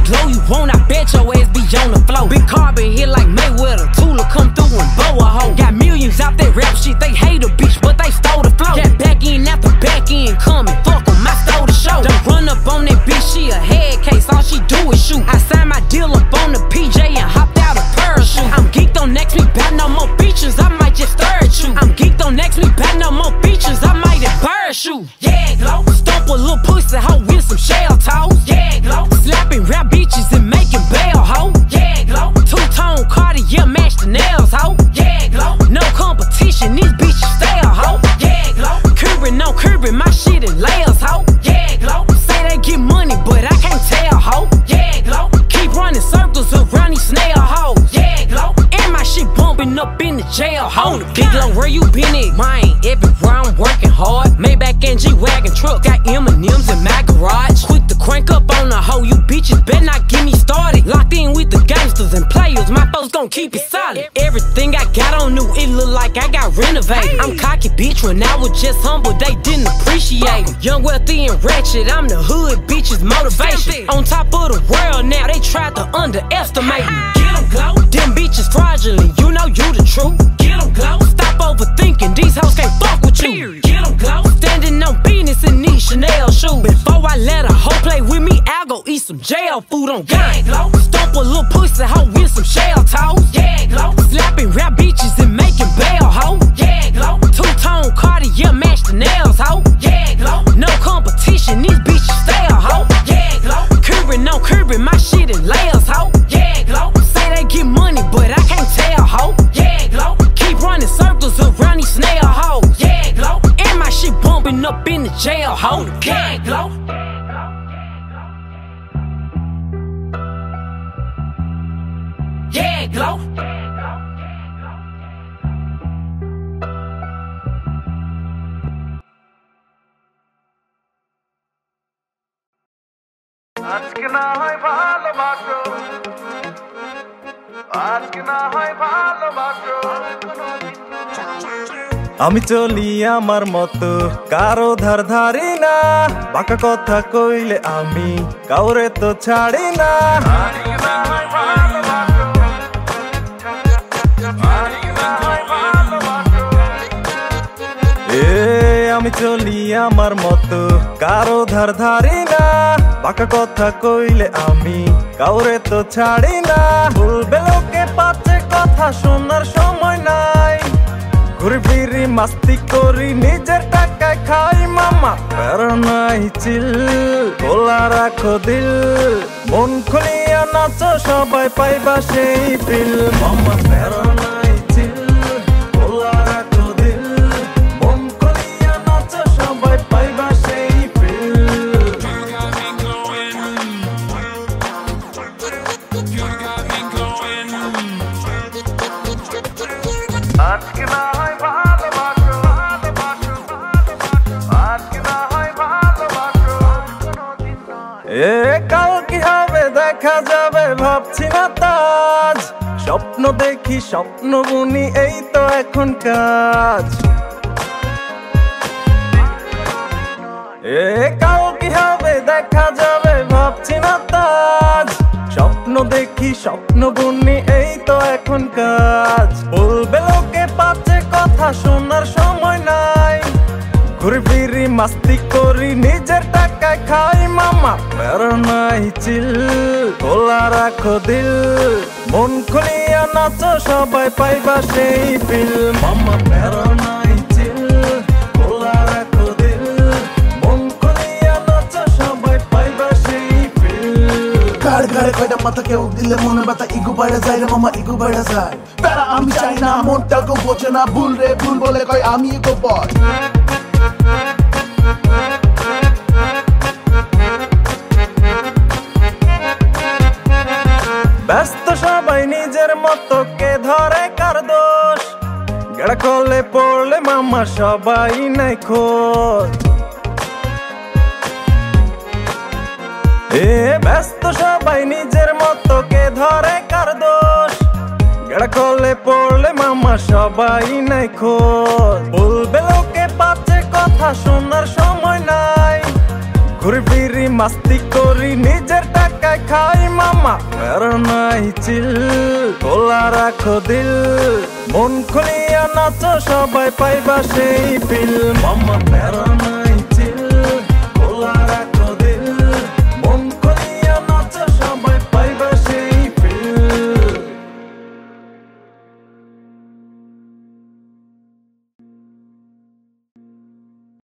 glow you want, I bet your ass be on the floor. Big carbon hit like Mayweather, Tula come through and bow a hoe. Got millions out that rap shit, they hate a bitch, but they stole the flow. Got back in after back in coming, fuck 'em, I stole the show. Don't run up on that bitch, she a head case, all she do is shoot. I signed my deal up on the PJ and hopped out a parachute. I'm geeked on next week, bout no more features, I might just stir at you. I'm geeked on next week, bout no more features, I might just parachute. Yeah, glow. Stomp a little pussy hoe with some shell toes. Yeah, glow. Slapping rap bitches and making bail hoe. Yeah, glow. Two-tone Cartier match the nails hoe. Yeah, glow. No competition, these bitches stay a hoe. Yeah, glow. Curbing on curbing, my shit in layers hoe. Yeah, glow. Say they get money, but I can't tell hoe. Yeah, glow. Keep running circles around these snail hoes. Yeah, glow. And my shit bumping up in the jail hoe. Big Glow, where you been at? Mine, everywhere I'm working hard. Maybach and G-Wagon truck, got M&M's in my garage. Quick to crank up on the hoe, you bitches better not get me started. Locked in with the gangsters and players, my folks gon' keep it solid. Everything I got on new, it look like I got renovated. I'm cocky bitch when I was just humble, they didn't appreciate it. Young, wealthy and ratchet, I'm the hood bitches motivation. On top of the world now, they tried to underestimate me. Get 'em, Glow. Them bitches fraudulent, you know you the truth. Get 'em, Glow. Stop overthinking, these hoes can't fuck with you. Get 'em, Glow. Standing on business in these Chanel shoes. Before I let a hoe play with me, I'll go eat some jail food on gang. Glow. Stomp a little pussy hoe with some shell toes. Yeah, Glow. Slapping rap bitches and making bail hoe. Yeah, Glow. Two-tone Cartier match the nails hoe. Yeah, Glow. No competition, these bitches stay a hoe. Yeah, Glow. Curbing on curbing, my shit in layers hoe. Yeah, Glow. Say they get money, but I can't tell hoe. Yeah, Glow. Keep running circles around these snail hoes. Yeah, Glow. And my shit bumping up in the jail hoe. Yeah, Glow. Yeah, Glow. আজকে না হয় ভালোবাসো, আজকে না হয় ভালোবাসো। আমি চলি আমার মতো, কারো ধার ধারি না। বাঁকা কথা কইলে আমি কাউরে তো ছাড়ি না। আমি চলি আমার মতো, কারো ধার ধারি না। বাঁকা কথা কইলে আমি কাউরে তো ছাড়ি না। বলবে লোকে পাচ্ছে কথা শোনার সময় নাই। ঘুরি ফিরি মাস্তি করি নিজের টাকায় খাই মামা। প্যারা নাই চিল, খোলা রাখো দিল। মন খুলিয়া নাচো সবাই পাইবা সেই ফিল। মামা প্যারা নাই চিল, খোলা রাখো দিল। মন খুলিয়া নাচো সবাই পাইবা সেই ফিল। আজকে না হয় ভালোবাসো, আজকে না হয় ভালোবাসো। কাল কি হবে দেখা যাবে, ভাবছি না তাজ। স্বপ্ন দেখি স্বপ্ন বুনি, এই তো এখন কাজ। কাল কি হবে দেখা যাবে, ভাবছি না তাজ। স্বপ্ন দেখি স্বপ্ন বুনি, এই তো এখন কাজ। বলবে লোকে পাচ্ছে কথা শোনার সময় নাই। ঘুরি ফিরি মাস্তি করি নিজের টাকায় খাই মামা। প্যারা নাই চিল, খোলা রাখো দিল। মন খুলিয়া নাচো সবাই পাইবা সেই ফিল। মামা প্যারা নাই চিল, খোলা রাখো দিল। মন খুলিয়া নাচো সবাই পাইবা সেই ফিল। ঘাড় ঘাড়ে কয়টা মাথা কেউ দিলে মনে ব্যথা, ইগু বাইরে যায় রে মামা, ইগু বাইরে যায়। প্যারা আমি চাই না, মনটা কেউ বোঝে না। ভুল রে ভুল বলে কয় আমি ইগো বল। ব্যস্ত সবাই নিজের মতো, কে ধরে কার দোষ। গেড়া কলে পড়লে মামা সবাই নাই খোঁজ। ব্যস্ত সবাই নিজের মতো, কে ধরে কার দোষ। গেড়া কলে পড়লে মামা সবাই নাই খোঁজ। বলবে লোকে পাচ্ছে কথা শোনার সময় নাই। ঘুরি ফিরি মাস্তি করি নিজের টাকা জায়গায় খাই মামা প্যারা নাই চিল খোলা রাখো দিল মন খুলিয়া নাচো সবাই পাইবা সেই ফিল মামা প্যারা নাই